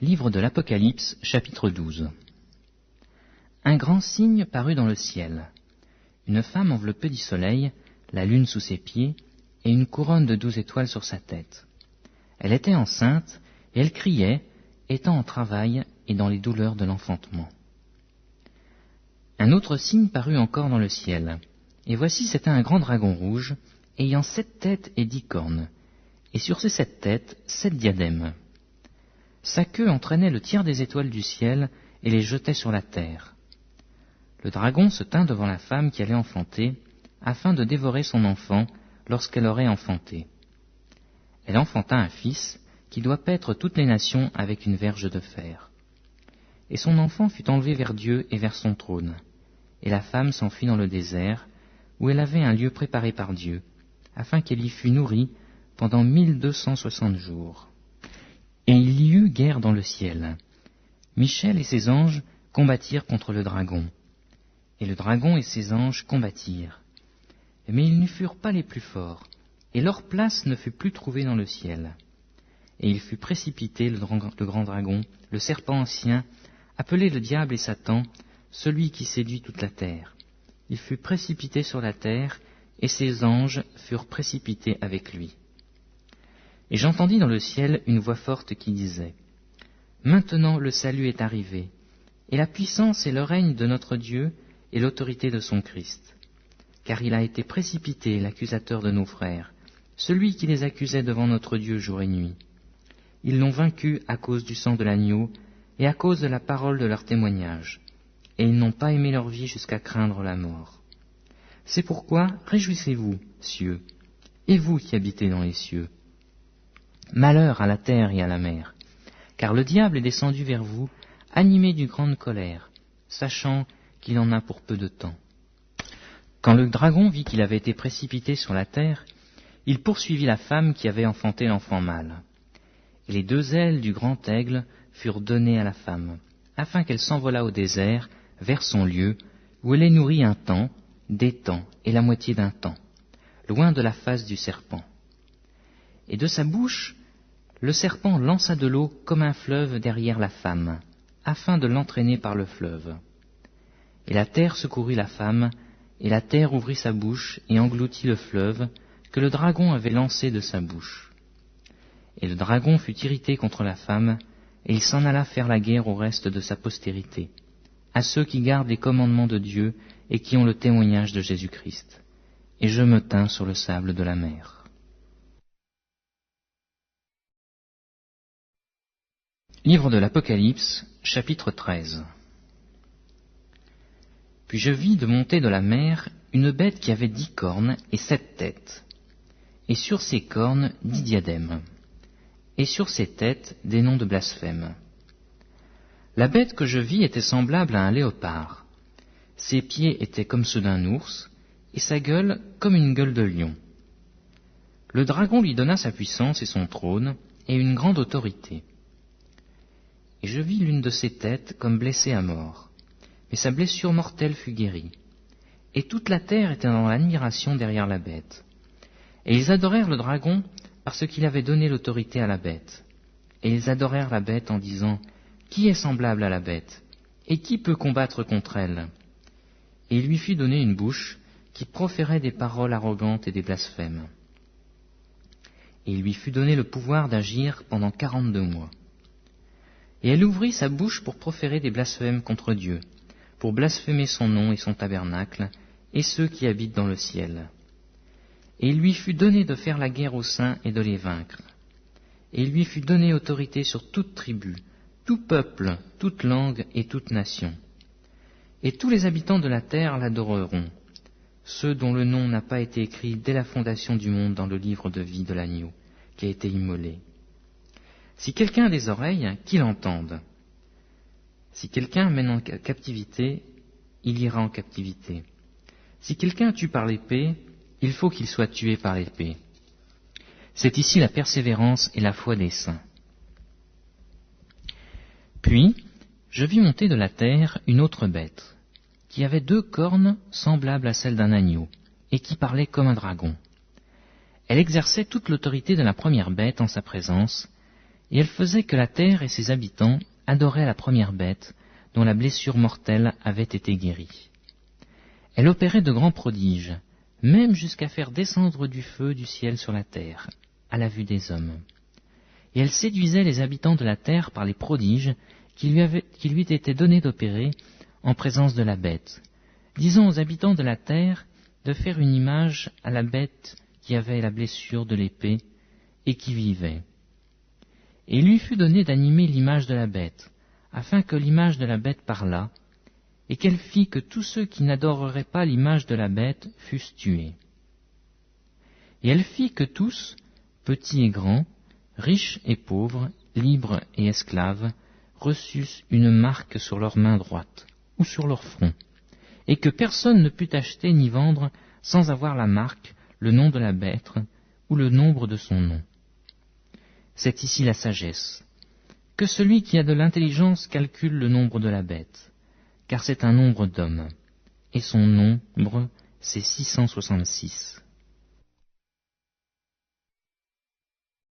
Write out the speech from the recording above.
Livre de l'Apocalypse, chapitre 12. Un grand signe parut dans le ciel. Une femme enveloppée du soleil, la lune sous ses pieds, et une couronne de 12 étoiles sur sa tête. Elle était enceinte, et elle criait, étant en travail et dans les douleurs de l'enfantement. Un autre signe parut encore dans le ciel, et voici c'était un grand dragon rouge, ayant 7 têtes et 10 cornes, et sur ces 7 têtes 7 diadèmes. Sa queue entraînait le tiers des étoiles du ciel et les jetait sur la terre. Le dragon se tint devant la femme qui allait enfanter, afin de dévorer son enfant lorsqu'elle aurait enfanté. Elle enfanta un fils qui doit paître toutes les nations avec une verge de fer. Et son enfant fut enlevé vers Dieu et vers son trône. Et la femme s'enfuit dans le désert, où elle avait un lieu préparé par Dieu, afin qu'elle y fût nourrie pendant 1260 jours. Et il y eut guerre dans le ciel. Michel et ses anges combattirent contre le dragon. Et le dragon et ses anges combattirent. Mais ils ne furent pas les plus forts, et leur place ne fut plus trouvée dans le ciel. Et il fut précipité, le grand dragon, le serpent ancien, appelé le diable et Satan, celui qui séduit toute la terre. Il fut précipité sur la terre, et ses anges furent précipités avec lui. Et j'entendis dans le ciel une voix forte qui disait : Maintenant le salut est arrivé, et la puissance et le règne de notre Dieu et l'autorité de son Christ. Car il a été précipité, l'accusateur de nos frères, celui qui les accusait devant notre Dieu jour et nuit. Ils l'ont vaincu à cause du sang de l'agneau et à cause de la parole de leur témoignage, et ils n'ont pas aimé leur vie jusqu'à craindre la mort. C'est pourquoi réjouissez-vous, cieux, et vous qui habitez dans les cieux. Malheur à la terre et à la mer, car le diable est descendu vers vous, animé d'une grande colère, sachant qu'il en a pour peu de temps. Quand le dragon vit qu'il avait été précipité sur la terre, il poursuivit la femme qui avait enfanté l'enfant mâle. Et les 2 ailes du grand aigle furent données à la femme, afin qu'elle s'envolât au désert, vers son lieu, où elle est nourrie un temps, des temps et la moitié d'un temps, loin de la face du serpent. Et de sa bouche, le serpent lança de l'eau comme un fleuve derrière la femme, afin de l'entraîner par le fleuve. Et la terre secourut la femme, et la terre ouvrit sa bouche et engloutit le fleuve que le dragon avait lancé de sa bouche. Et le dragon fut irrité contre la femme, et il s'en alla faire la guerre au reste de sa postérité, à ceux qui gardent les commandements de Dieu et qui ont le témoignage de Jésus-Christ. Et je me tins sur le sable de la mer. Livre de l'Apocalypse, chapitre 13. Puis je vis de monter de la mer une bête qui avait 10 cornes et 7 têtes, et sur ses cornes 10 diadèmes, et sur ses têtes des noms de blasphème. La bête que je vis était semblable à un léopard. Ses pieds étaient comme ceux d'un ours, et sa gueule comme une gueule de lion. Le dragon lui donna sa puissance et son trône, et une grande autorité. Et je vis l'une de ses têtes comme blessée à mort, mais sa blessure mortelle fut guérie. Et toute la terre était dans l'admiration derrière la bête. Et ils adorèrent le dragon parce qu'il avait donné l'autorité à la bête. Et ils adorèrent la bête en disant : Qui est semblable à la bête ? Et qui peut combattre contre elle ? Et il lui fut donné une bouche qui proférait des paroles arrogantes et des blasphèmes. Et il lui fut donné le pouvoir d'agir pendant 42 mois. Et elle ouvrit sa bouche pour proférer des blasphèmes contre Dieu, pour blasphémer son nom et son tabernacle, et ceux qui habitent dans le ciel. Et il lui fut donné de faire la guerre aux saints et de les vaincre. Et il lui fut donné autorité sur toute tribu, tout peuple, toute langue et toute nation. Et tous les habitants de la terre l'adoreront, ceux dont le nom n'a pas été écrit dès la fondation du monde dans le livre de vie de l'agneau, qui a été immolé. Si quelqu'un a des oreilles, qu'il entende. Si quelqu'un mène en captivité, il ira en captivité. Si quelqu'un tue par l'épée, il faut qu'il soit tué par l'épée. C'est ici la persévérance et la foi des saints. Puis, je vis monter de la terre une autre bête, qui avait 2 cornes semblables à celles d'un agneau, et qui parlait comme un dragon. Elle exerçait toute l'autorité de la première bête en sa présence, Et elle faisait que la terre et ses habitants adoraient la première bête dont la blessure mortelle avait été guérie. Elle opérait de grands prodiges, même jusqu'à faire descendre du feu du ciel sur la terre, à la vue des hommes. Et elle séduisait les habitants de la terre par les prodiges qui lui étaient donnés d'opérer en présence de la bête, disant aux habitants de la terre de faire une image à la bête qui avait la blessure de l'épée et qui vivait. Et il lui fut donné d'animer l'image de la bête, afin que l'image de la bête parlât, et qu'elle fit que tous ceux qui n'adoreraient pas l'image de la bête fussent tués. Et elle fit que tous, petits et grands, riches et pauvres, libres et esclaves, reçussent une marque sur leur main droite ou sur leur front, et que personne ne put acheter ni vendre sans avoir la marque, le nom de la bête ou le nombre de son nom. C'est ici la sagesse. Que celui qui a de l'intelligence calcule le nombre de la bête, car c'est un nombre d'hommes, et son nombre c'est 666.